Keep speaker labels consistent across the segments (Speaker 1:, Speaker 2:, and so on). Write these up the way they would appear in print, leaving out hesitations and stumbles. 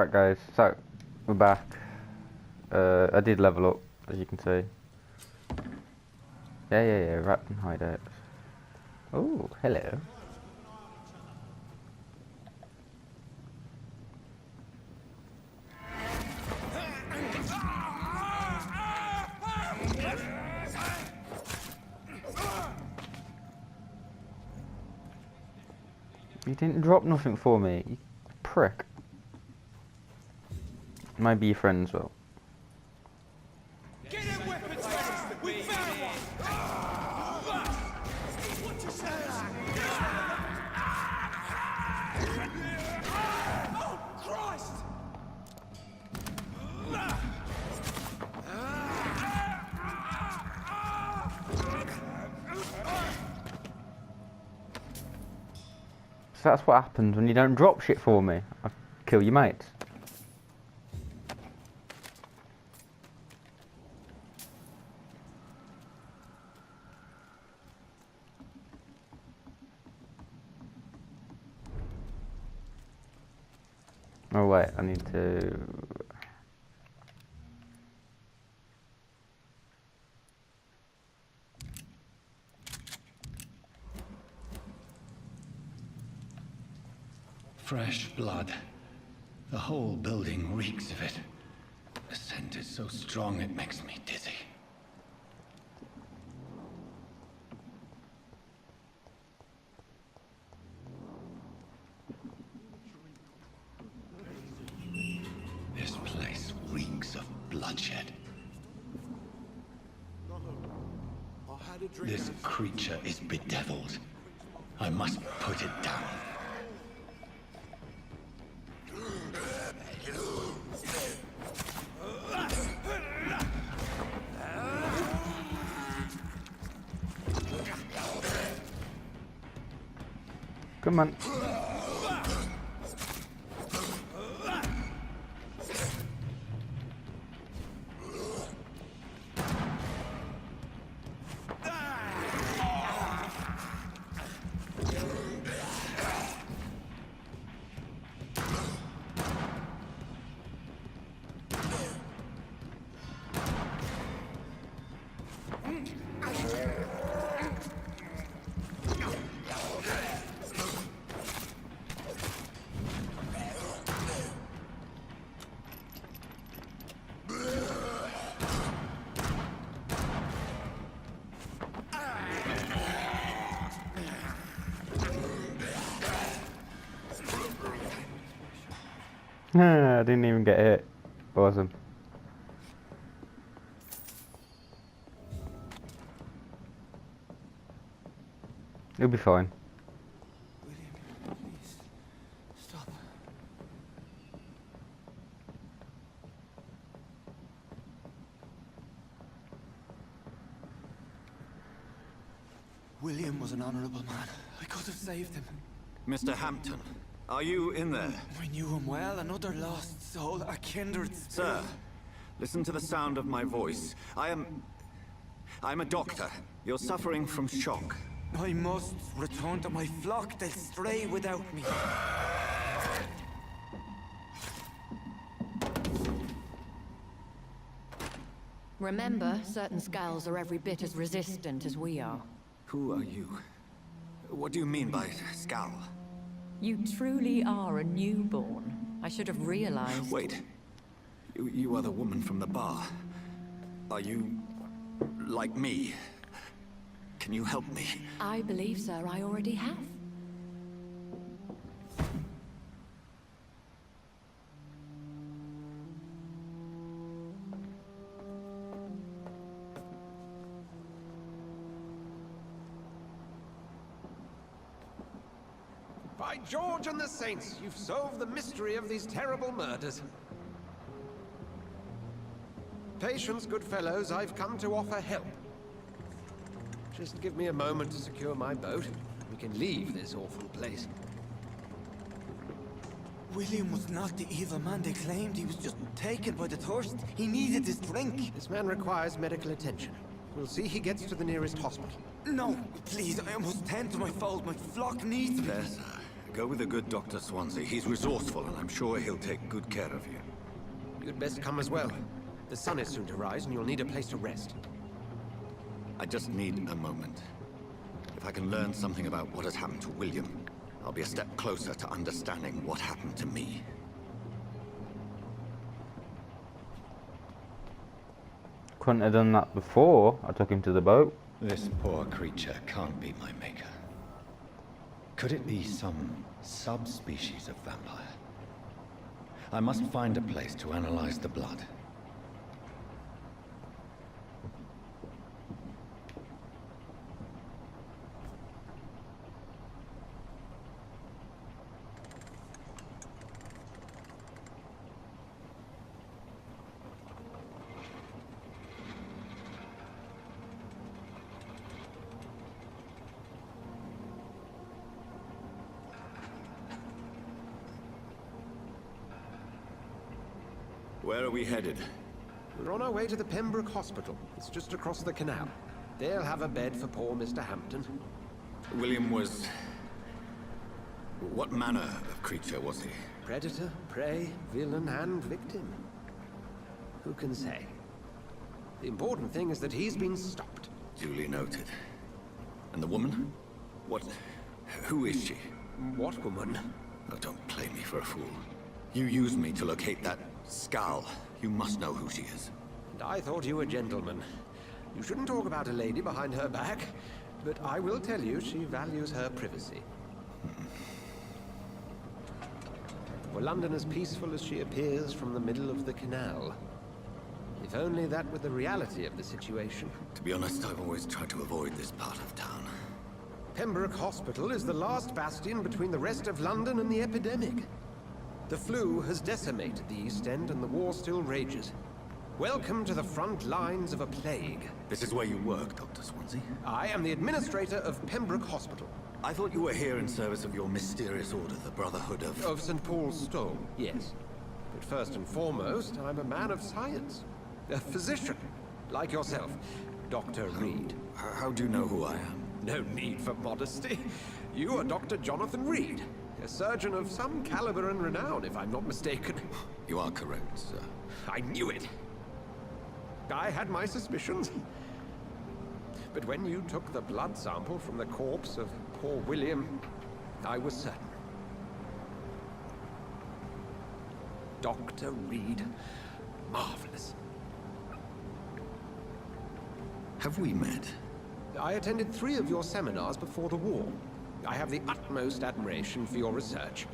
Speaker 1: Right guys, so we're back. I did level up, as you can see. Yeah, wrapped in hideouts. Oh, hello. You didn't drop nothing for me, you prick. Maybe your friends will.
Speaker 2: Get in weapons ready! We found one! Oh, Christ!
Speaker 1: So that's what happens when you don't drop shit for me. I kill your mates. Oh wait, I need to...
Speaker 3: Fresh blood. The whole building reeks of it. The scent is so strong it makes me dizzy. This place reeks of bloodshed. This creature is bedeviled. I must put it down.
Speaker 1: Come on. I didn't even get hit. Awesome. You'll be fine.
Speaker 2: William, please, stop. William was an honourable man. I could have saved him.
Speaker 4: Mr. Hampton, are you in there?
Speaker 2: I knew him well, another lost soul, a kindred spirit.
Speaker 4: Sir, listen to the sound of my voice. I'm a doctor. You're suffering from shock.
Speaker 2: I must return to my flock. They'll stray without me.
Speaker 5: Remember, certain skulls are every bit as resistant as we are.
Speaker 4: Who are you? What do you mean by scowl?
Speaker 5: You truly are a newborn. I should have realized.
Speaker 4: Wait. You are the woman from the bar. Are you... like me? Can you help me?
Speaker 5: I believe, sir, I already have.
Speaker 6: By George and the Saints, you've solved the mystery of these terrible murders. Patience, good fellows, I've come to offer help. Just give me a moment to secure my boat. We can leave this awful place.
Speaker 2: William was not the evil man they claimed. He was just taken by the thirst. He needed his drink.
Speaker 6: This man requires medical attention. We'll see he gets to the nearest hospital.
Speaker 2: No, please, I must tend to my fold. My flock needs me.
Speaker 4: Yes, Go with the good Dr. Swansea. He's resourceful, and I'm sure he'll take good care of you.
Speaker 6: You'd best come as well. The sun is soon to rise, and you'll need a place to rest.
Speaker 4: I just need a moment. If I can learn something about what has happened to William, I'll be a step closer to understanding what happened to me.
Speaker 1: Couldn't have done that before I took him to the boat.
Speaker 3: This poor creature can't be my maker. Could it be some subspecies of vampire? I must find a place to analyze the blood.
Speaker 4: Where are we headed?
Speaker 6: We're on our way to the Pembroke Hospital. It's just across the canal. They'll have a bed for poor Mr. Hampton.
Speaker 4: William was... What manner of creature was he?
Speaker 6: Predator, prey, villain, and victim. Who can say? The important thing is that he's been stopped.
Speaker 4: Duly noted. And the woman? What... Who is she?
Speaker 6: What woman?
Speaker 4: Oh, don't play me for a fool. You used me to locate that skull. You must know who she is.
Speaker 6: And I thought you a gentleman. You shouldn't talk about a lady behind her back, but I will tell you she values her privacy. Were London as peaceful as she appears from the middle of the canal? If only that were the reality of the situation.
Speaker 4: To be honest, I've always tried to avoid this part of town.
Speaker 6: Pembroke Hospital is the last bastion between the rest of London and the epidemic. The flu has decimated the East End and the war still rages. Welcome to the front lines of a plague.
Speaker 4: This is where you work, Dr. Swansea?
Speaker 6: I am the administrator of Pembroke Hospital.
Speaker 4: I thought you were here in service of your mysterious order, the Brotherhood of...
Speaker 6: Of St. Paul's Stone, yes. But first and foremost, I'm a man of science. A physician, like yourself, Dr. Reed.
Speaker 4: How do you know who I am?
Speaker 6: No need for modesty. You are Dr. Jonathan Reed, a surgeon of some caliber and renown, if I'm not mistaken.
Speaker 4: You are correct, sir.
Speaker 6: I knew it. I had my suspicions. But when you took the blood sample from the corpse of poor William, I was certain. Dr. Reed. Marvelous.
Speaker 4: Have we met?
Speaker 6: I attended 3 of your seminars before the war. I have the utmost admiration for your research.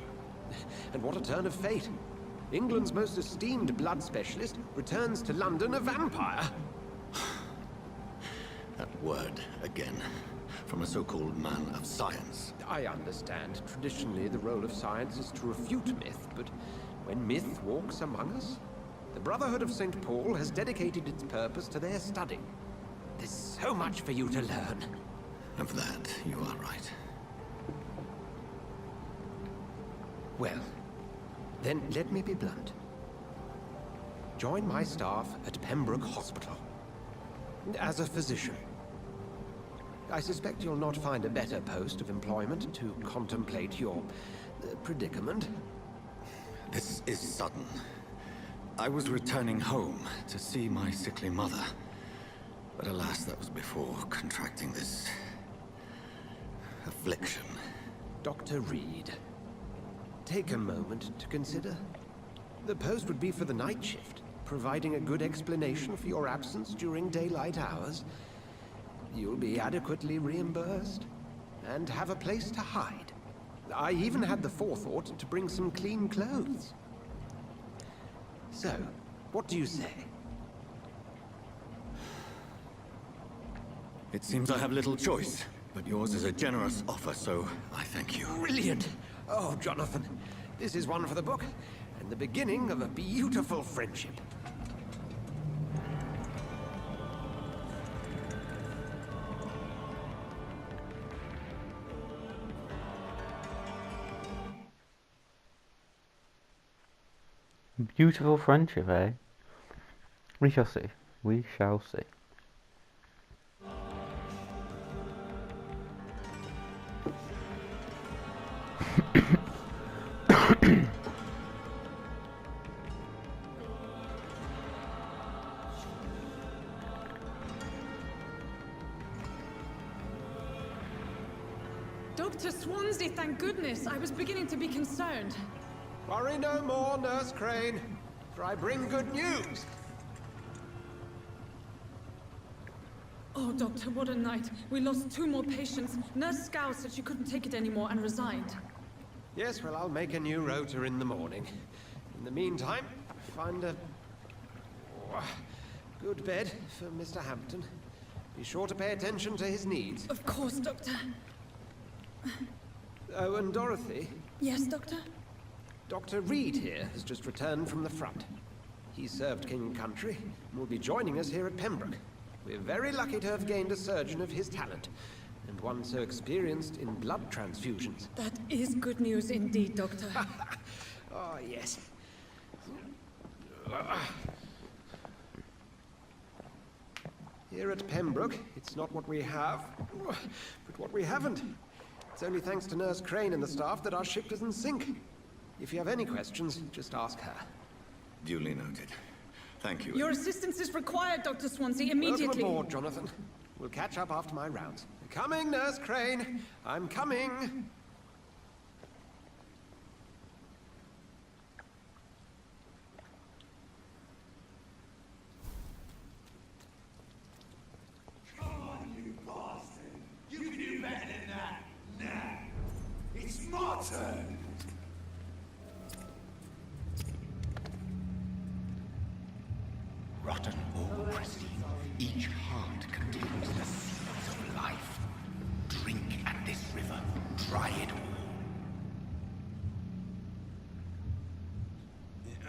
Speaker 6: And what a turn of fate. England's most esteemed blood specialist returns to London a vampire.
Speaker 4: That word, again. From a so-called man of science.
Speaker 6: I understand. Traditionally, the role of science is to refute myth, but when myth walks among us, the Brotherhood of St. Paul has dedicated its purpose to their study. There's so much for you to learn.
Speaker 4: Of that, you are right.
Speaker 6: Well, then let me be blunt. Join my staff at Pembroke Hospital. As a physician. I suspect you'll not find a better post of employment to contemplate your predicament.
Speaker 4: This is sudden. I was returning home to see my sickly mother. But alas, that was before contracting this... affliction.
Speaker 6: Dr. Reed, take a moment to consider. The post would be for the night shift, providing a good explanation for your absence during daylight hours. You'll be adequately reimbursed, and have a place to hide. I even had the forethought to bring some clean clothes. So, what do you say?
Speaker 4: It seems I have little choice, but yours is a generous offer, so I thank you.
Speaker 6: Brilliant! Oh, Jonathan, this is one for the book, and the beginning of a beautiful friendship.
Speaker 1: Beautiful friendship, eh? We shall see. We shall see.
Speaker 7: Dr. Swansea, thank goodness. I was beginning to be concerned.
Speaker 6: Worry no more, Nurse Crane, for I bring good news.
Speaker 7: Oh, Doctor, what a night. We lost 2 more patients. Nurse Scow said she couldn't take it anymore and resigned.
Speaker 6: Yes, well, I'll make a new rota in the morning. In the meantime, find a good bed for Mr. Hampton. Be sure to pay attention to his needs.
Speaker 7: Of course, Doctor.
Speaker 6: Oh, and Dorothy,
Speaker 7: Yes, Doctor?
Speaker 6: Dr. Reed here has just returned from the front. He served King and Country and will be joining us here at Pembroke. We're very lucky to have gained a surgeon of his talent, and one so experienced in blood transfusions.
Speaker 7: That is good news indeed, Doctor.
Speaker 6: Oh, yes. Here at Pembroke, it's not what we have, but what we haven't. It's only thanks to Nurse Crane and the staff that our ship doesn't sink. If you have any questions, just ask her.
Speaker 4: Duly noted. Thank you.
Speaker 7: Your assistance is required, Dr. Swansea, immediately.
Speaker 6: Welcome aboard, Jonathan. We'll catch up after my rounds. Coming, Nurse Crane. I'm coming.
Speaker 8: Come on, you bastard. You can do better than that. Nah. It's my turn.
Speaker 3: Rotten or pristine, each heart contains the seeds of life. Drink at this river, try it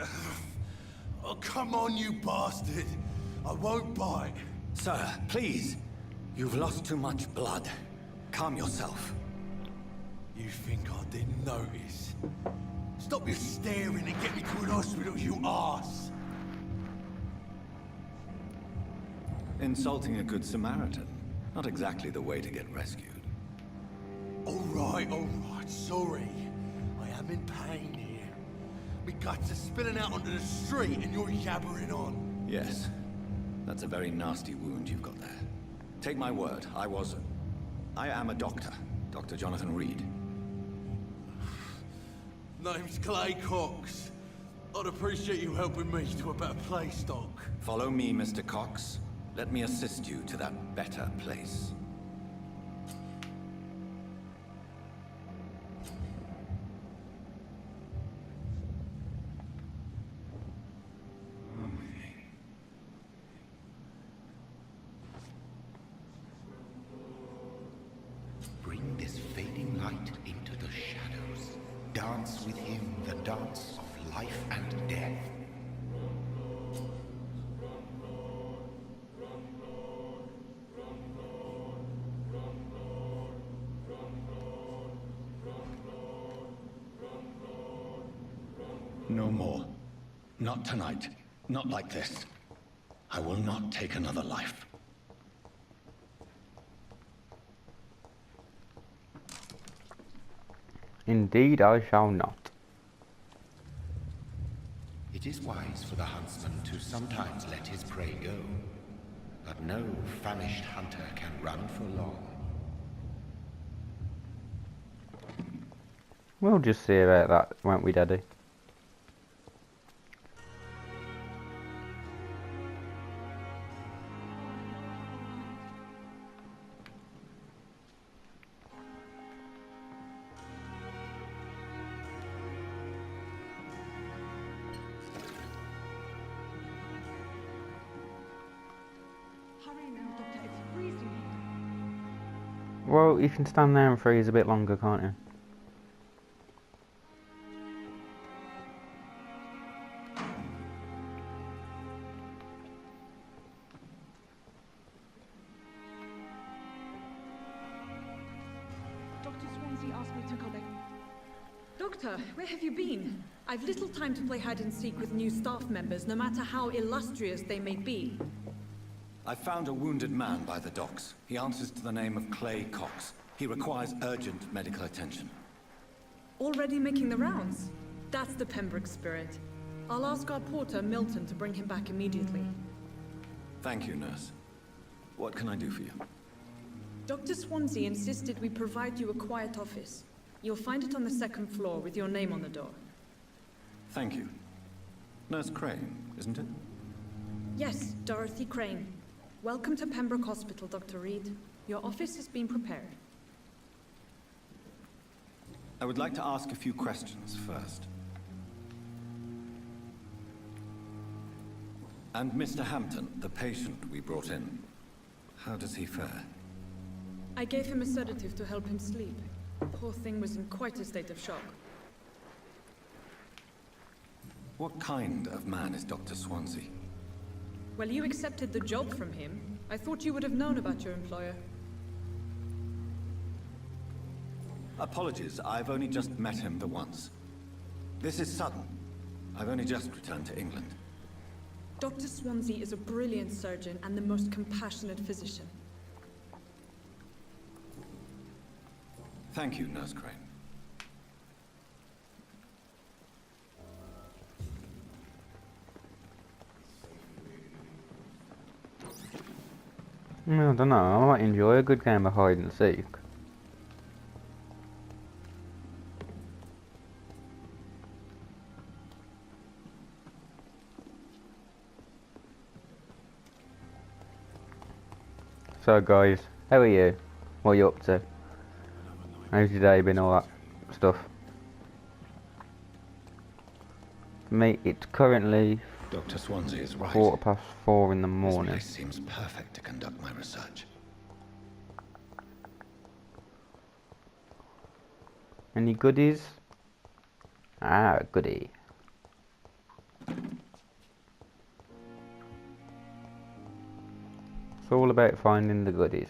Speaker 3: all.
Speaker 8: Oh, come on, you bastard. I won't bite.
Speaker 3: Sir, please. You've lost too much blood. Calm yourself.
Speaker 8: You think I didn't notice? Stop your staring and get me to an hospital, you arse.
Speaker 3: Insulting a good Samaritan. Not exactly the way to get rescued.
Speaker 8: All right, sorry. I am in pain here. My guts are spilling out onto the street and you're yabbering on.
Speaker 3: Yes. That's a very nasty wound you've got there. Take my word, I am a doctor. Dr. Jonathan Reed.
Speaker 8: Name's Clay Cox. I'd appreciate you helping me to a better place, Doc.
Speaker 3: Follow me, Mr. Cox. Let me assist you to that better place. Bring this fading light into the shadows. Dance with him the dance of life and death. No more. Not tonight. Not like this. I will not take another life.
Speaker 1: Indeed, I shall not.
Speaker 3: It is wise for the huntsman to sometimes let his prey go, but no famished hunter can run for long.
Speaker 1: We'll just see about that, won't we, Daddy? Well, you can stand there and freeze a bit longer, can't you?
Speaker 7: Dr. Swansea asked me to collect... Doctor, where have you been? I've little time to play hide and seek with new staff members, no matter how illustrious they may be.
Speaker 3: I found a wounded man by the docks. He answers to the name of Clay Cox. He requires urgent medical attention.
Speaker 7: Already making the rounds? That's the Pembroke spirit. I'll ask our porter, Milton, to bring him back immediately.
Speaker 3: Thank you, nurse. What can I do for you?
Speaker 7: Dr. Swansea insisted we provide you a quiet office. You'll find it on the second floor with your name on the door.
Speaker 3: Thank you. Nurse Crane, isn't it?
Speaker 7: Yes, Dorothy Crane. Welcome to Pembroke Hospital, Dr. Reed. Your office has been prepared.
Speaker 3: I would like to ask a few questions first. And Mr. Hampton, the patient we brought in, how does he fare?
Speaker 7: I gave him a sedative to help him sleep. Poor thing was in quite a state of shock.
Speaker 3: What kind of man is Dr. Swansea?
Speaker 7: Well, you accepted the job from him. I thought you would have known about your employer.
Speaker 3: Apologies, I've only just met him the once. This is sudden. I've only just returned to England.
Speaker 7: Dr. Swansea is a brilliant surgeon and the most compassionate physician.
Speaker 3: Thank you, Nurse Crane.
Speaker 1: I don't know, I might enjoy a good game of hide and seek. So guys, how are you? What are you up to? How's your day been, all that stuff? For me, it's currently
Speaker 3: Dr. Swansea is right.
Speaker 1: 4:15 in the
Speaker 3: This
Speaker 1: morning.
Speaker 3: place seems perfect to conduct my research.
Speaker 1: Any goodies? Ah, goodie. It's all about finding the goodies.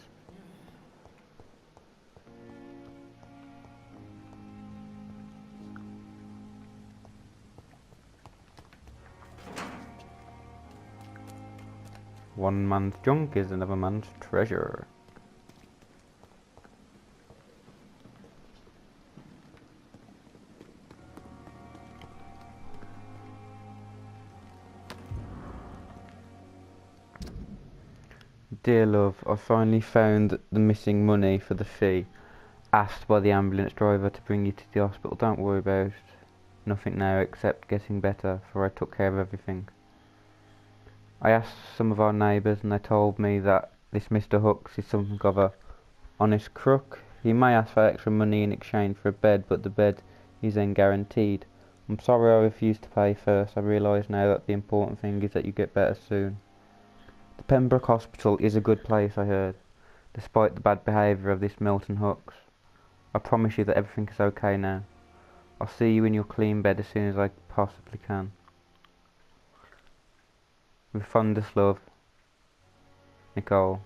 Speaker 1: One man's junk is another man's treasure. Dear love, I finally found the missing money for the fee. Asked by the ambulance driver to bring you to the hospital. Don't worry about nothing now except getting better, for I took care of everything. I asked some of our neighbours and they told me that this Mr. Hooks is something of a honest crook. He may ask for extra money in exchange for a bed, but the bed is then guaranteed. I'm sorry I refused to pay first. I realise now that the important thing is that you get better soon. The Pembroke Hospital is a good place, I heard, despite the bad behaviour of this Milton Hooks. I promise you that everything is okay now. I'll see you in your clean bed as soon as I possibly can. With fondest love, Nicole,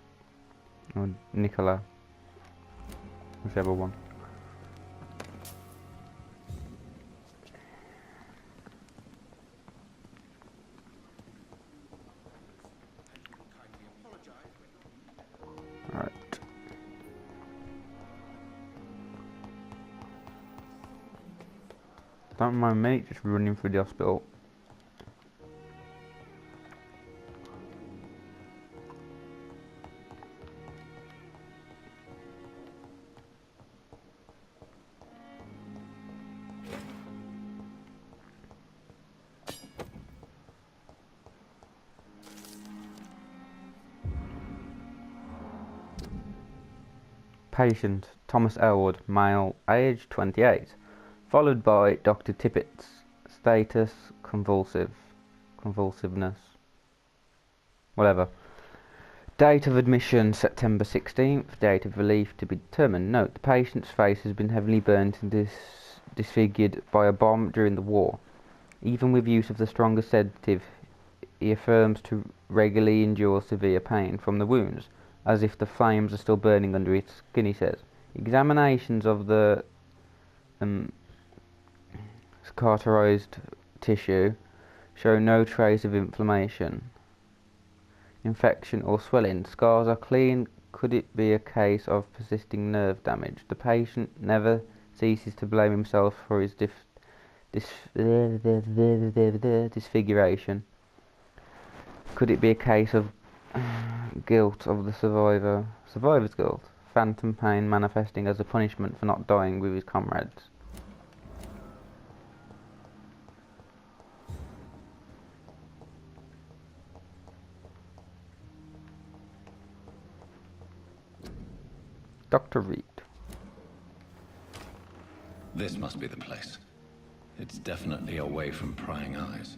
Speaker 1: or Nicola, whichever one. Right. Don't mind me just running through the hospital. Patient Thomas Elwood, male, age 28, followed by Dr. Tippett's, status convulsiveness, whatever. Date of admission September 16th, date of relief to be determined. Note, the patient's face has been heavily burnt and disfigured by a bomb during the war. Even with use of the strongest sedative, he affirms to regularly endure severe pain from the wounds, as if the flames are still burning under his skin, he says. Examinations of the cauterized tissue show no trace of inflammation, infection or swelling. Scars are clean. Could it be a case of persisting nerve damage? The patient never ceases to blame himself for his disfiguration. Could it be a case of guilt of the survivor's guilt? phantom pain manifesting as a punishment for not dying with his comrades. Dr. Reed.
Speaker 3: This must be the place. It's definitely away from prying eyes.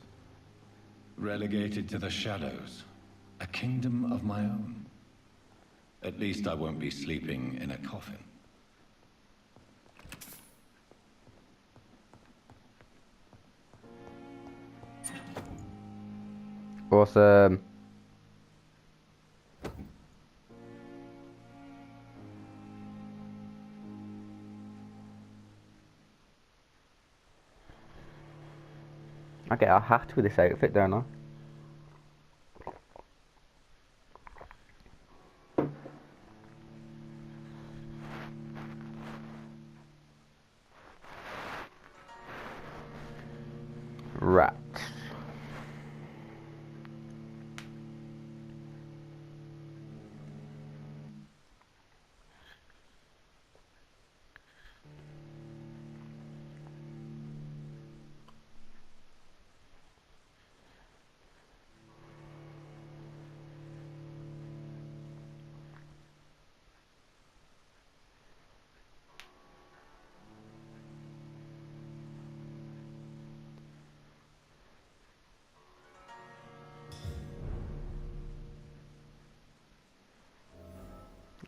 Speaker 3: Relegated to the shadows. A kingdom of my own. At least I won't be sleeping in a coffin.
Speaker 1: Awesome. I get a hat with this outfit, don't I? Rats.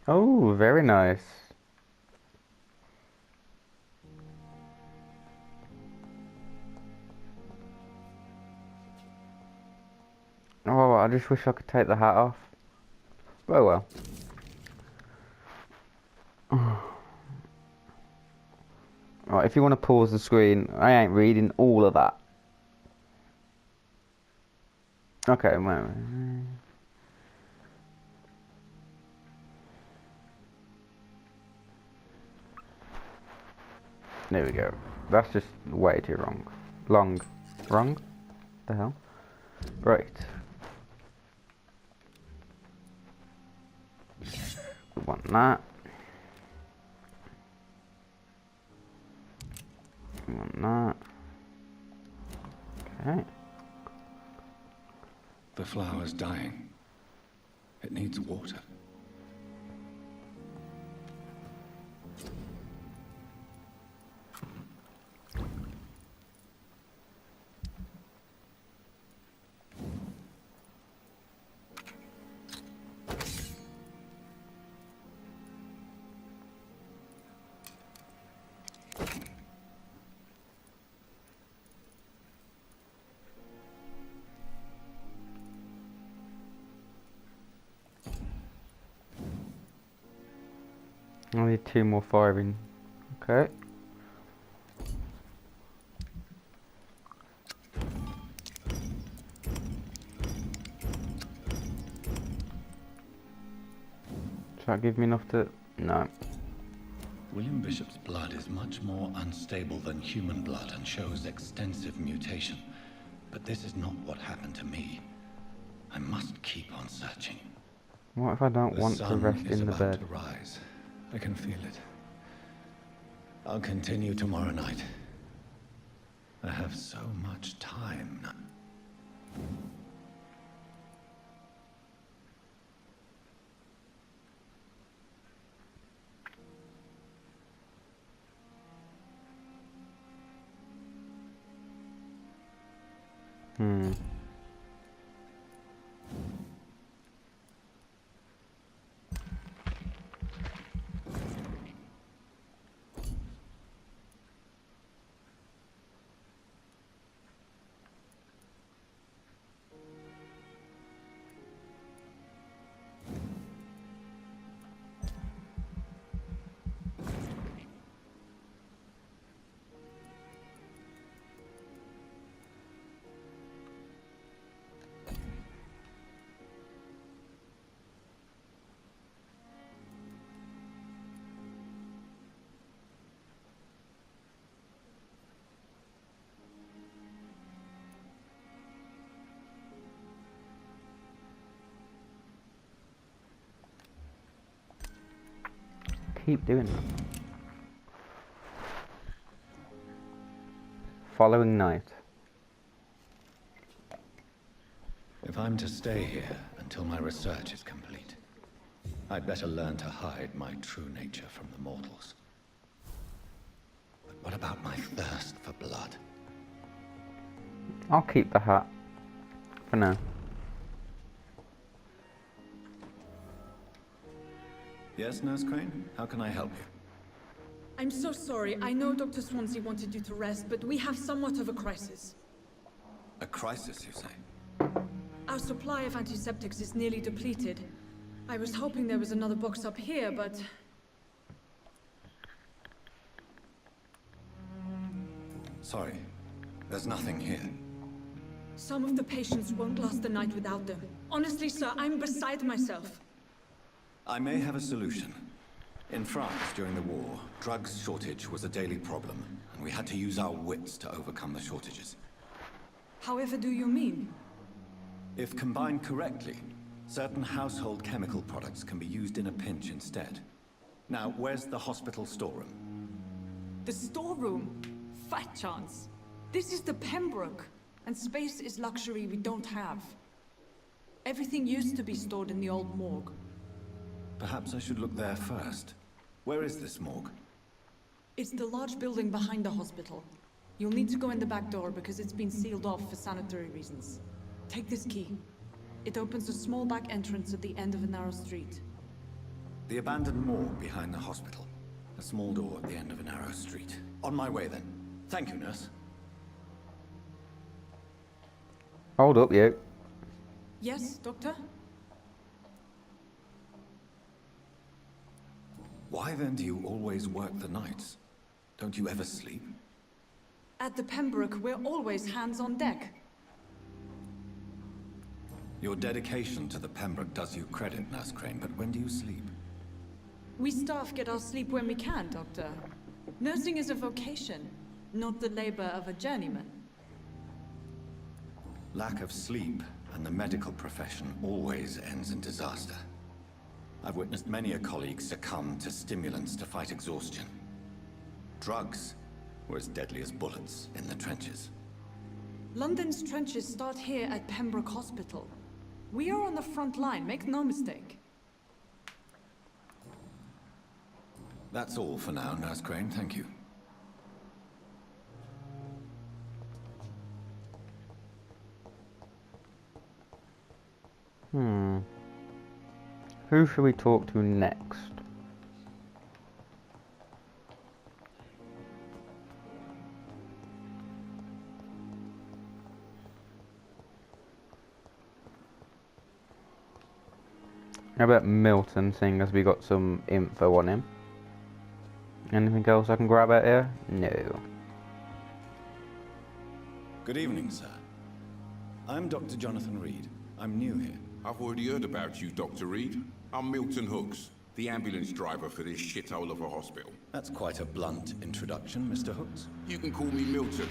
Speaker 1: Oh, very nice. Oh, I just wish I could take the hat off. Oh well. Right, if you want to pause the screen, I ain't reading all of that. Okay, well. There we go. That's just way too wrong. Wrong? The hell? Right. We want that. We want that. Okay.
Speaker 3: The flower's dying. It needs water.
Speaker 1: I need 2 more firing. Okay. Does that give me enough to... No.
Speaker 3: William Bishop's blood is much more unstable than human blood and shows extensive mutation. But this is not what happened to me. I must keep on searching.
Speaker 1: What if I don't want to rest in the bed?
Speaker 3: To rise. I can feel it. I'll continue tomorrow night. I have so much time now.
Speaker 1: keep doing that. Following night.
Speaker 3: If I'm to stay here until my research is complete, I'd better learn to hide my true nature from the mortals. But what about my thirst for blood?
Speaker 1: I'll keep the hat. For now.
Speaker 3: Yes, Nurse Crane? How can I help you?
Speaker 7: I'm so sorry. I know Dr. Swansea wanted you to rest, but we have somewhat of a crisis.
Speaker 4: A crisis, you say?
Speaker 7: Our supply of antiseptics is nearly depleted. I was hoping there was another box up here, but...
Speaker 4: Sorry, there's nothing here.
Speaker 7: Some of the patients won't last the night without them. Honestly, sir, I'm beside myself.
Speaker 4: I may have a solution. In France, during the war, drugs shortage was a daily problem, and we had to use our wits to overcome the shortages.
Speaker 7: However do you mean?
Speaker 4: If combined correctly, certain household chemical products can be used in a pinch instead. Now, where's the hospital storeroom?
Speaker 7: The storeroom? Fat chance. This is the Pembroke, and space is luxury we don't have. Everything used to be stored in the old morgue.
Speaker 4: Perhaps I should look there first. Where is this morgue?
Speaker 7: It's the large building behind the hospital. You'll need to go in the back door because it's been sealed off for sanitary reasons. Take this key. It opens a small back entrance at the end of a narrow street.
Speaker 4: The abandoned morgue behind the hospital. A small door at the end of a narrow street. On my way then. Thank you, nurse.
Speaker 1: Hold up, you.
Speaker 7: Yes, Doctor?
Speaker 4: Why then do you always work the nights? Don't you ever sleep?
Speaker 7: At the Pembroke, we're always hands on deck.
Speaker 4: Your dedication to the Pembroke does you credit, Nurse Crane, but when do you sleep?
Speaker 7: We staff get our sleep when we can, Doctor. Nursing is a vocation, not the labor of a journeyman.
Speaker 4: Lack of sleep and the medical profession always ends in disaster. I've witnessed many a colleague succumb to stimulants to fight exhaustion. Drugs were as deadly as bullets in the trenches.
Speaker 7: London's trenches start here at Pembroke Hospital. We are on the front line, make no mistake.
Speaker 4: That's all for now, Nurse Crane, thank you.
Speaker 1: Who should we talk to next? How about Milton, seeing as we got some info on him? Anything else I can grab out here? No.
Speaker 4: Good evening, sir. I'm Dr. Jonathan Reed. I'm new here.
Speaker 9: I've already heard about you, Dr. Reed. I'm Milton Hooks, the ambulance driver for this shithole of a hospital.
Speaker 4: That's quite a blunt introduction, Mr. Hooks.
Speaker 9: You can call me Milton.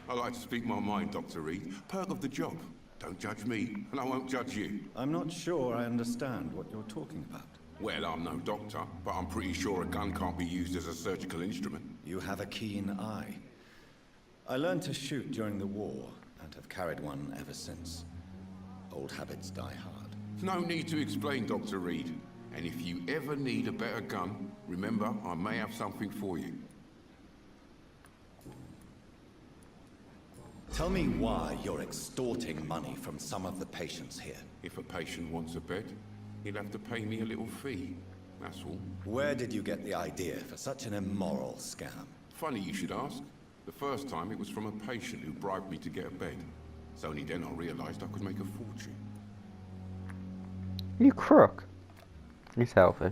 Speaker 9: I like to speak my mind, Dr. Reed. Perk of the job. Don't judge me, and I won't judge you.
Speaker 4: I'm not sure I understand what you're talking about.
Speaker 9: Well, I'm no doctor, but I'm pretty sure a gun can't be used as a surgical instrument.
Speaker 4: You have a keen eye. I learned to shoot during the war, and have carried one ever since. Old habits die hard.
Speaker 9: No need to explain, Dr. Reed. And if you ever need a better gun, remember, I may have something for you.
Speaker 4: Tell me why you're extorting money from some of the patients here.
Speaker 9: If a patient wants a bed, he'll have to pay me a little fee. That's all.
Speaker 4: Where did you get the idea for such an immoral scam?
Speaker 9: Funny you should ask. The first time it was from a patient who bribed me to get a bed. It's only then I realized I could make a fortune.
Speaker 1: You crook. He's healthy.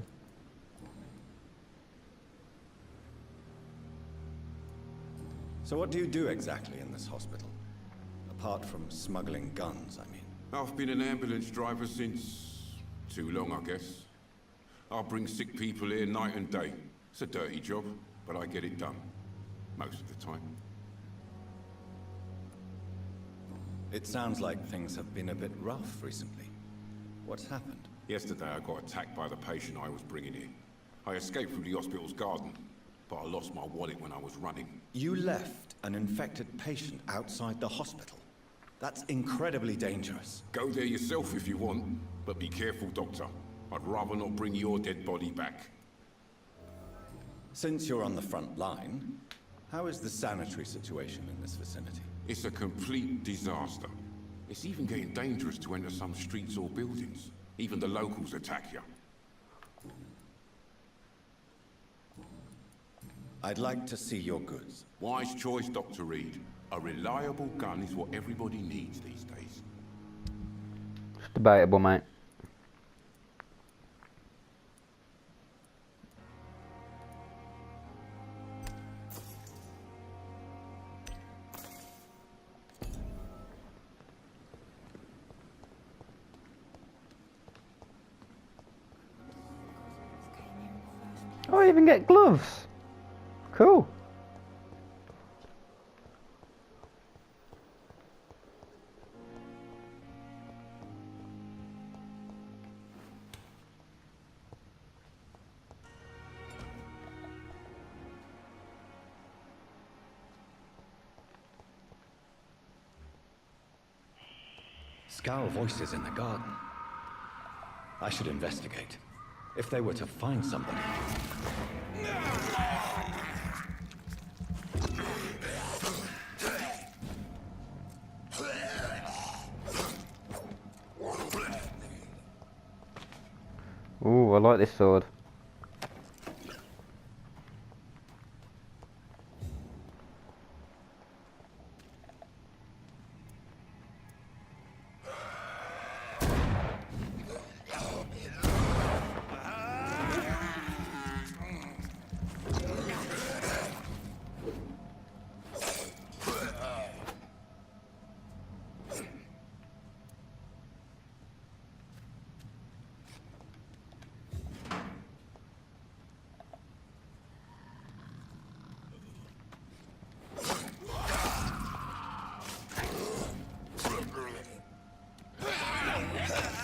Speaker 4: So what do you do exactly in this hospital? Apart from smuggling guns, I mean.
Speaker 9: I've been an ambulance driver since... too long, I guess. I bring sick people here night and day. It's a dirty job, but I get it done. Most of the time.
Speaker 4: It sounds like things have been a bit rough recently. What's happened?
Speaker 9: Yesterday I got attacked by the patient I was bringing in. I escaped through the hospital's garden, but I lost my wallet when I was running.
Speaker 4: You left an infected patient outside the hospital? That's incredibly dangerous.
Speaker 9: Go there yourself if you want, but be careful, Doctor. I'd rather not bring your dead body back.
Speaker 4: Since you're on the front line, how is the sanitary situation in this vicinity?
Speaker 9: It's a complete disaster. It's even getting dangerous to enter some streets or buildings. Even the locals attack you.
Speaker 4: I'd like to see your goods.
Speaker 9: Wise choice, Dr. Reed. A reliable gun is what everybody needs these days.
Speaker 1: It's debatable, mate. Oh, I even get gloves. Cool.
Speaker 4: Scowl voices in the garden. I should investigate. If they were to find somebody...
Speaker 1: Ooh, I like this sword.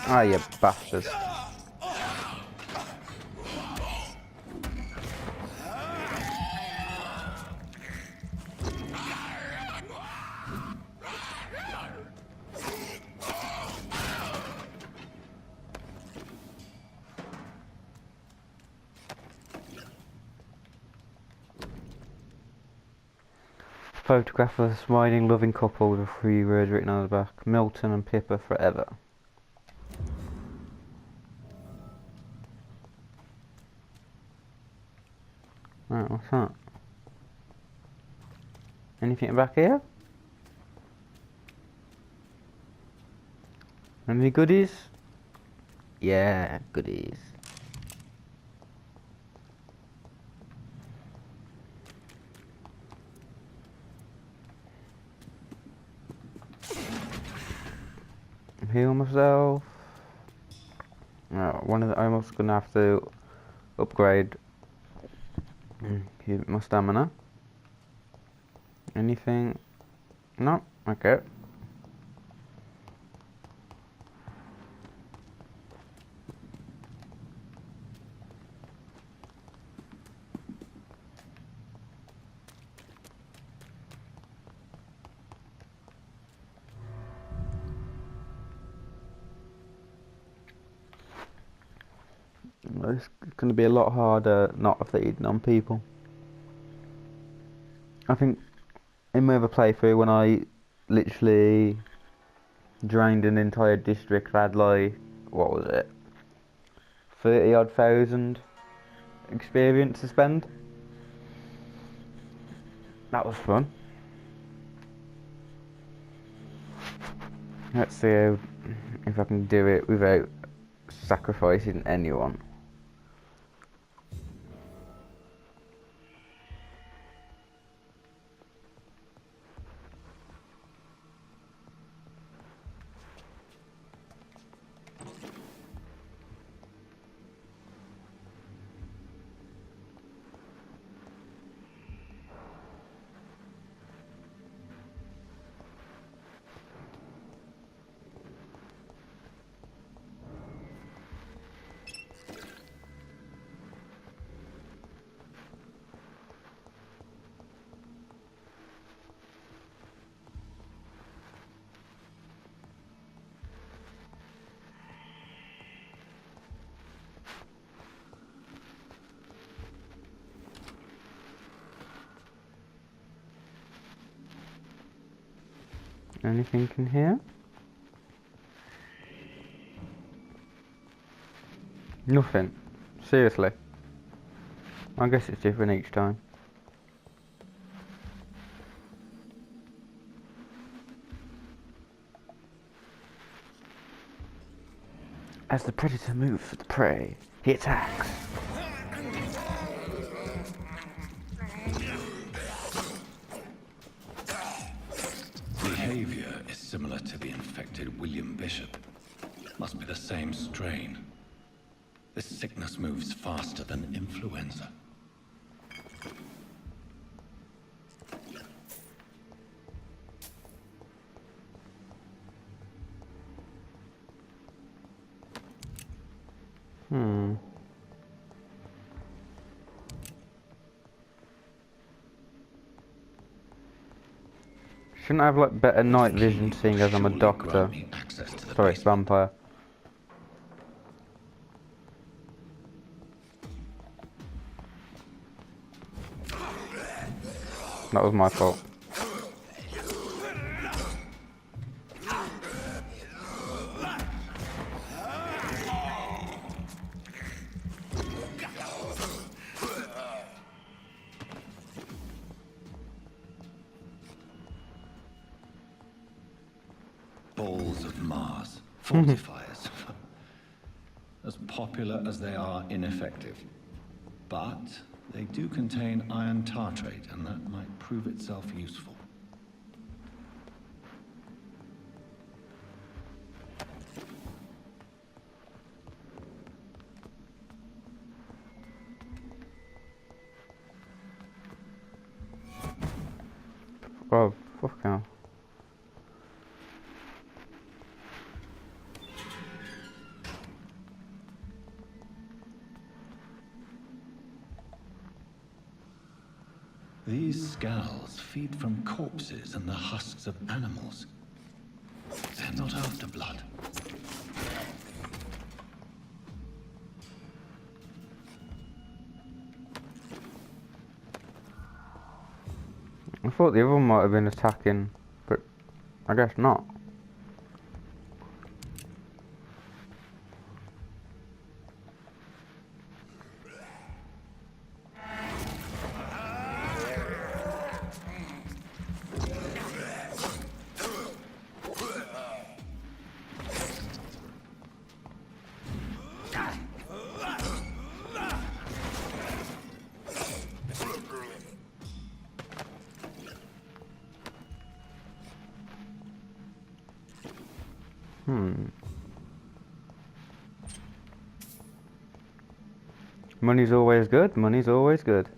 Speaker 1: Ah, you bastard. Photograph of a smiling, loving couple with 3 words written on the back. Milton and Pippa forever. Right, what's that? Anything back here? Any goodies? Yeah, goodies. Heal myself. One of the, I'm also gonna have to upgrade my stamina. Anything? No? Okay. It's going to be a lot harder not feeding on people. I think in my other playthrough, when I literally drained an entire district, I had like, what was it, 30 odd thousand experience to spend. That was fun. Let's see if I can do it without sacrificing anyone. Anything in here? Nothing. Seriously. I guess it's different each time. As the predator moves for the prey, he attacks.
Speaker 3: Behavior is similar to the infected William Bishop. Must be the same strain. This sickness moves faster than influenza.
Speaker 1: Shouldn't I have like better night vision seeing as I'm a doctor? Sorry, it's vampire. That was my fault.
Speaker 3: Balls of Mars. Fortifiers. As popular as they are ineffective. But they do contain iron tartrate, and that might prove itself useful.
Speaker 1: Oh, fuck hell.
Speaker 3: These scowls feed from corpses and the husks of animals. They're not after blood.
Speaker 1: I thought the other one might have been attacking, but I guess not. Money's always good, money's always good.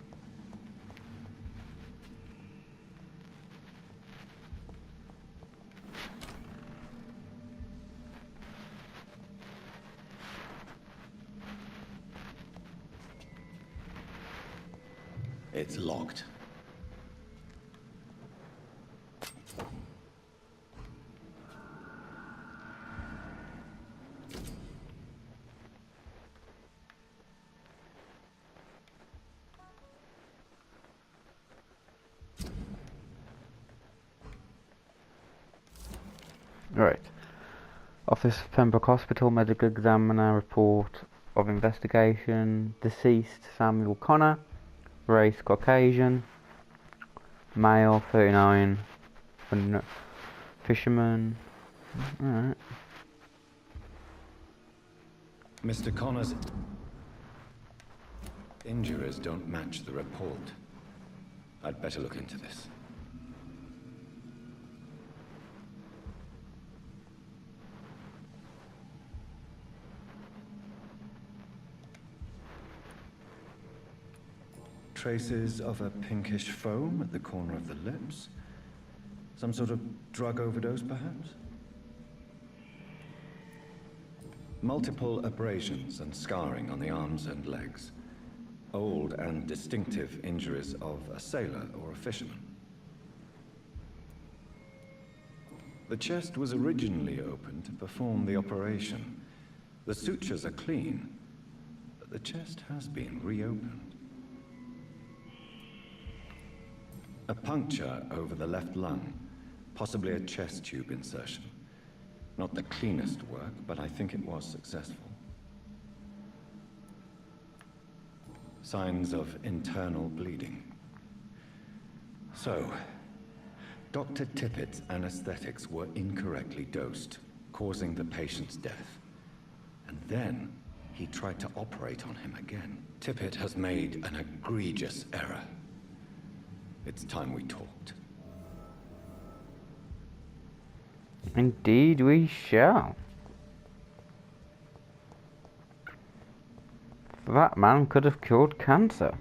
Speaker 3: It's locked.
Speaker 1: Right. Office of Pembroke Hospital, medical examiner, report of investigation. Deceased Samuel Connor, race Caucasian, male 39, fisherman. Alright.
Speaker 3: Mr. Connor's injuries don't match the report. I'd better look into this. Traces of a pinkish foam at the corner of the lips. Some sort of drug overdose, perhaps? Multiple abrasions and scarring on the arms and legs. Old and distinctive injuries of a sailor or a fisherman. The chest was originally opened to perform the operation. The sutures are clean, but the chest has been reopened. A puncture over the left lung,
Speaker 4: Possibly a chest tube insertion. Not the cleanest work, but I think it was successful. Signs of internal bleeding. So, Dr. Tippett's anesthetics were incorrectly dosed, causing the patient's death. And then, he tried to operate on him again. Tippett has made an egregious error. It's time we talked.
Speaker 1: Indeed we shall. That man could have cured cancer.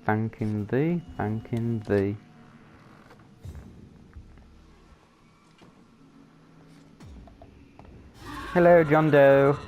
Speaker 1: Thanking thee, thanking thee. Hello, John Doe.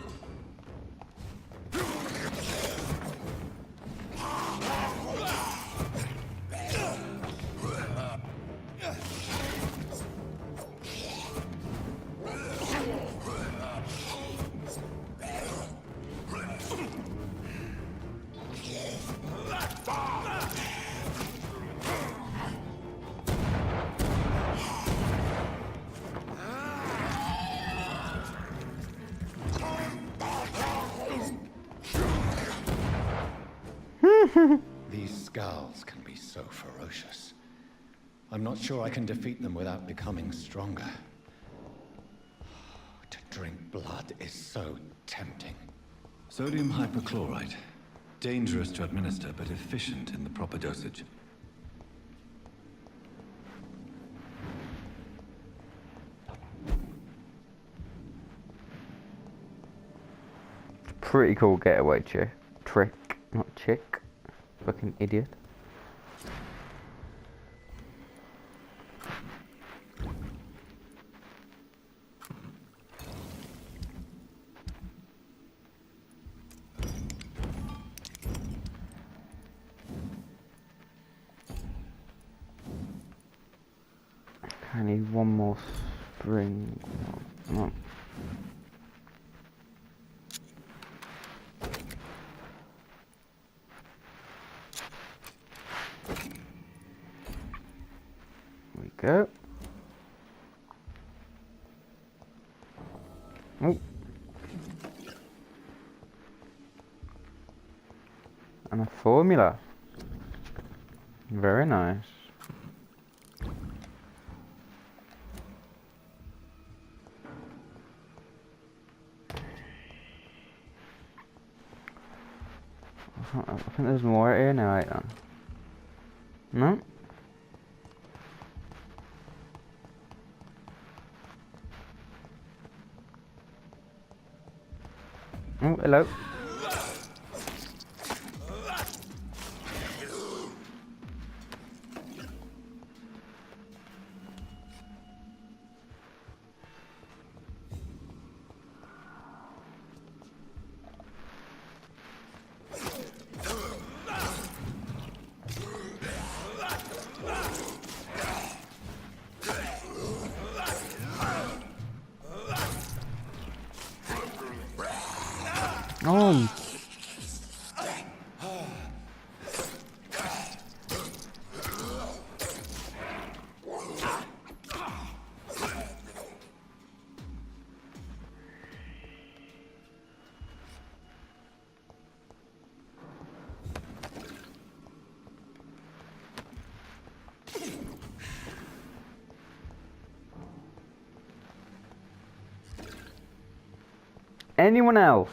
Speaker 4: These scowls can be so ferocious. I'm not sure I can defeat them without becoming stronger. To drink blood is so tempting. Sodium hypochlorite. Dangerous to administer, but efficient in the proper dosage.
Speaker 1: Pretty cool getaway trick, not chick. Fucking idiot. I need one more spring. Oh. Go. Oh. And a formula. Very nice. I think there's more here now, right then. No? Oh, hello. Oh. Anyone else?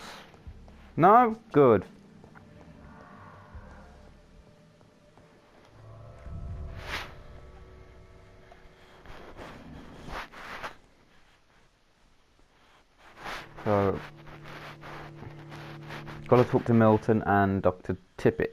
Speaker 1: No? Good. So, gotta talk to Milton and Dr. Tippett.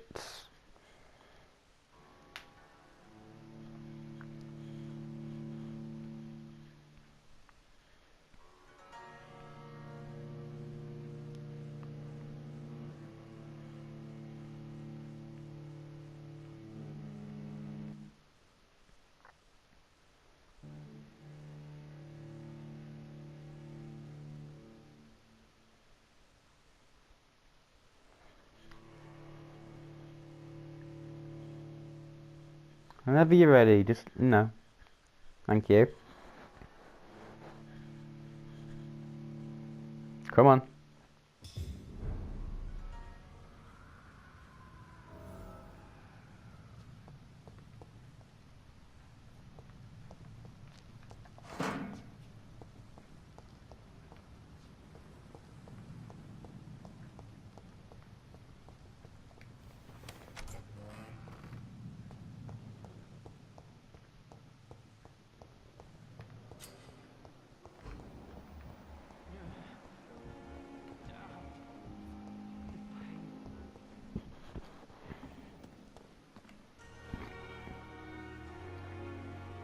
Speaker 1: Whenever you're ready, just no. Thank you. Come on.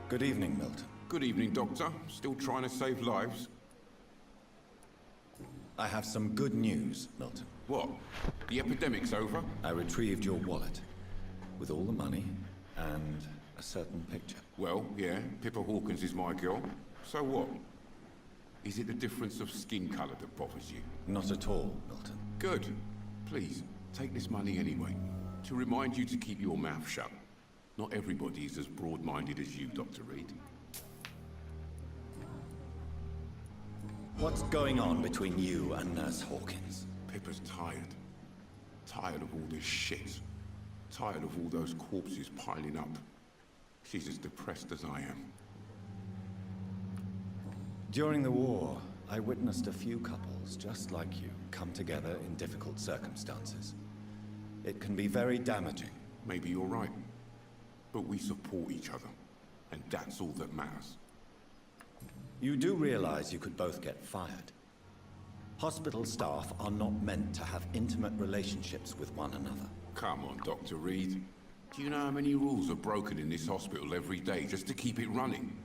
Speaker 4: Good evening, Milton.
Speaker 9: Good evening, Doctor. Still trying to save lives?
Speaker 4: I have some good news, Milton.
Speaker 9: What? The epidemic's over?
Speaker 4: I retrieved your wallet, with all the money, and a certain picture.
Speaker 9: Well, yeah, Pippa Hawkins is my girl. So what? Is it the difference of skin colour that bothers you?
Speaker 4: Not at all, Milton.
Speaker 9: Good. Please, take this money anyway. To remind you to keep your mouth shut. Not everybody is as broad-minded as you, Dr. Reed.
Speaker 4: What's going on between you and Nurse Hawkins?
Speaker 9: Pippa's tired. Tired of all this shit. Tired of all those corpses piling up. She's as depressed as I am.
Speaker 4: During the war, I witnessed a few couples just like you come together in difficult circumstances. It can be very damaging.
Speaker 9: Maybe you're right. But we support each other. And that's all that matters.
Speaker 4: You do realize you could both get fired. Hospital staff are not meant to have intimate relationships with one another.
Speaker 9: Come on, Dr. Reed. Do you know how many rules are broken in this hospital every day just to keep it running?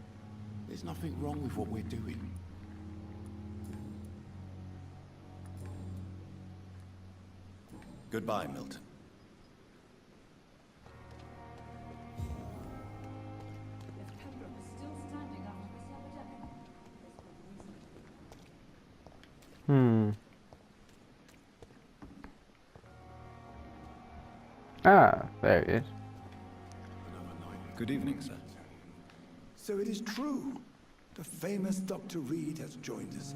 Speaker 9: There's nothing wrong with what we're doing.
Speaker 4: Goodbye, Milton.
Speaker 10: If Pembroke is still standing after this epidemic, there's good reason.
Speaker 1: Ah, there it is.
Speaker 4: Good evening, sir.
Speaker 8: So it is true. The famous Dr. Reed has joined us.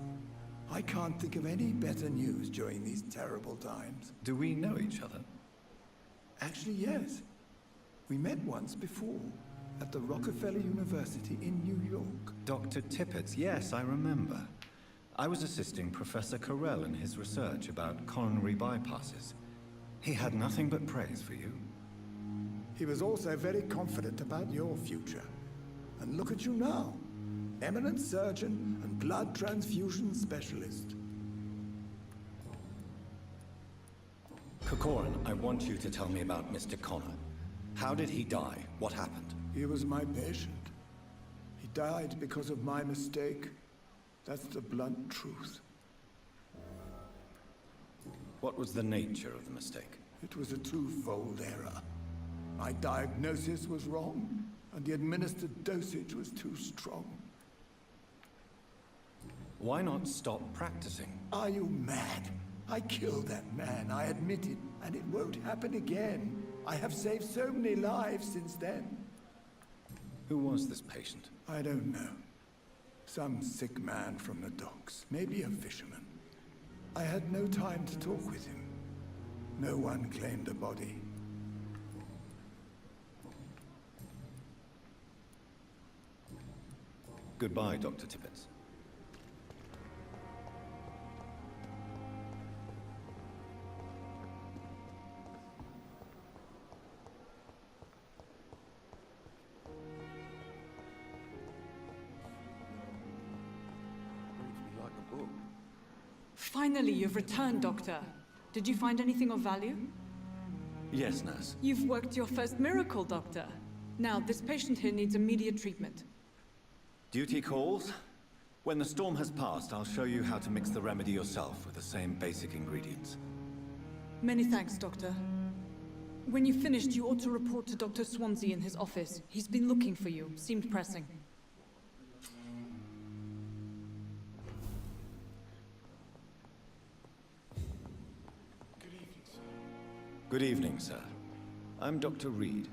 Speaker 8: I can't think of any better news during these terrible times.
Speaker 4: Do we know each other?
Speaker 8: Actually, yes. We met once before, at the Rockefeller University in New York.
Speaker 4: Dr. Tippett, yes, I remember. I was assisting Professor Carell in his research about coronary bypasses. He had nothing but praise for you.
Speaker 8: He was also very confident about your future. And look at you now. Eminent surgeon and blood transfusion specialist.
Speaker 4: Corcoran, I want you to tell me about Mr. Connor. How did he die? What happened?
Speaker 8: He was my patient. He died because of my mistake. That's the blunt truth.
Speaker 4: What was the nature of the mistake?
Speaker 8: It was a twofold error. My diagnosis was wrong, and the administered dosage was too strong.
Speaker 4: Why not stop practicing?
Speaker 8: Are you mad? I killed that man, I admit it, and it won't happen again. I have saved so many lives since then.
Speaker 4: Who was this patient?
Speaker 8: I don't know. Some sick man from the docks, maybe a fisherman. I had no time to talk with him. No one claimed a body.
Speaker 4: Goodbye, Dr. Tippett.
Speaker 7: Finally, you've returned, Doctor. Did you find anything of value?
Speaker 4: Yes, nurse.
Speaker 7: You've worked your first miracle, Doctor. Now, this patient here needs immediate treatment.
Speaker 4: Duty calls. When the storm has passed, I'll show you how to mix the remedy yourself with the same basic ingredients.
Speaker 7: Many thanks, Doctor. When you've finished, you ought to report to Dr. Swansea in his office. He's been looking for you. Seemed pressing.
Speaker 4: Good evening, sir. I'm Dr. Reed.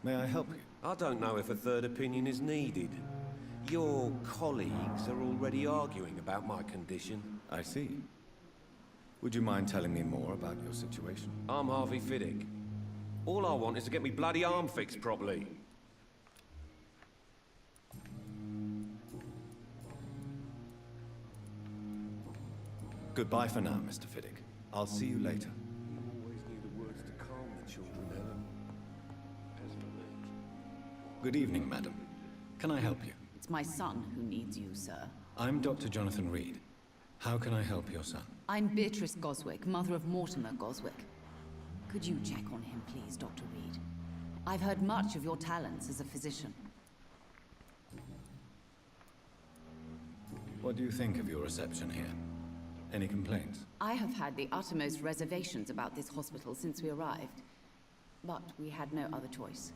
Speaker 4: May I help you?
Speaker 6: I don't know if a third opinion is needed. Your colleagues are already arguing about my condition.
Speaker 4: I see. Would you mind telling me more about your situation?
Speaker 6: I'm Harvey Fiddick. All I want is to get me bloody arm fixed properly.
Speaker 4: Goodbye for now, Mr. Fiddick. I'll see you later.
Speaker 6: You always knew the words to calm the children, Ellen.
Speaker 4: Good evening, madam. Can I help you?
Speaker 11: It's my son who needs you, sir.
Speaker 4: I'm Dr. Jonathan Reed. How can I help your son?
Speaker 11: I'm Beatrice Goswick, mother of Mortimer Goswick. Could you check on him, please, Dr. Reed? I've heard much of your talents as a physician.
Speaker 4: What do you think of your reception here? Any complaints?
Speaker 11: I have had the uttermost reservations about this hospital since we arrived. But we had no other choice,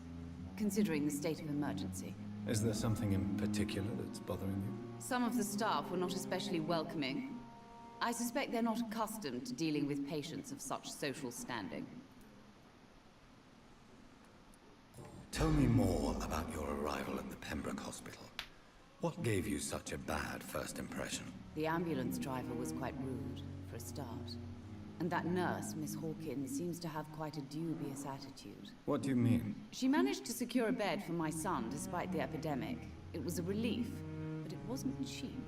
Speaker 11: considering the state of emergency.
Speaker 4: Is there something in particular that's bothering you?
Speaker 11: Some of the staff were not especially welcoming. I suspect they're not accustomed to dealing with patients of such social standing.
Speaker 4: Tell me more about your arrival at the Pembroke Hospital. What gave you such a bad first impression?
Speaker 11: The ambulance driver was quite rude, for a start. And that nurse, Miss Hawkins, seems to have quite a dubious attitude.
Speaker 4: What do you mean?
Speaker 11: She managed to secure a bed for my son despite the epidemic. It was a relief, but it wasn't cheap.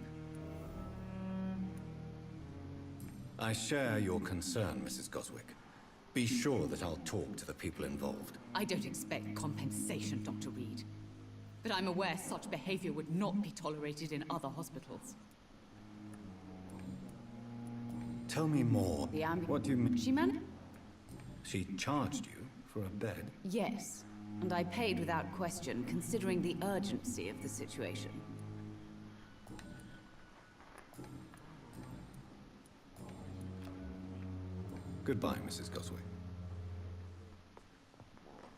Speaker 4: I share your concern, Mrs. Goswick. Be sure that I'll talk to the people involved.
Speaker 11: I don't expect compensation, Dr. Reed. But I'm aware such behavior would not be tolerated in other hospitals.
Speaker 4: Tell me more. What do you mean?
Speaker 11: She
Speaker 4: charged you for a bed?
Speaker 11: Yes, and I paid without question, considering the urgency of the situation.
Speaker 4: Goodbye, Mrs. Goswick.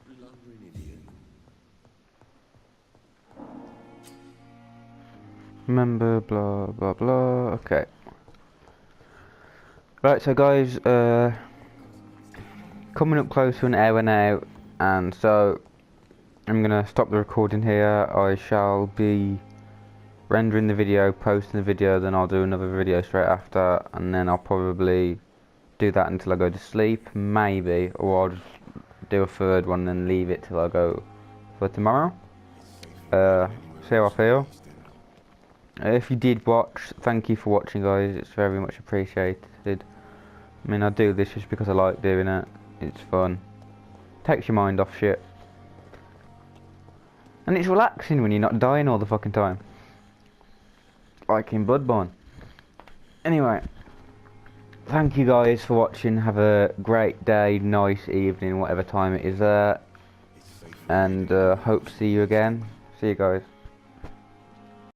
Speaker 6: Blundering idiot.
Speaker 1: Remember, blah, blah, blah. Okay. Right, so guys, coming up close to an hour now, and so I'm going to stop the recording here. I shall be rendering the video, posting the video, then I'll do another video straight after, and then I'll probably do that until I go to sleep, maybe, or I'll just do a third one and then leave it till I go for tomorrow. See how I feel. If you did watch, thank you for watching, guys. It's very much appreciated. I mean, I do this just because I like doing it. It's fun. Takes your mind off shit. And it's relaxing when you're not dying all the fucking time. Like in Bloodborne. Anyway. Thank you guys for watching. Have a great day, nice evening, whatever time it is there. And hope to see you again. See you guys.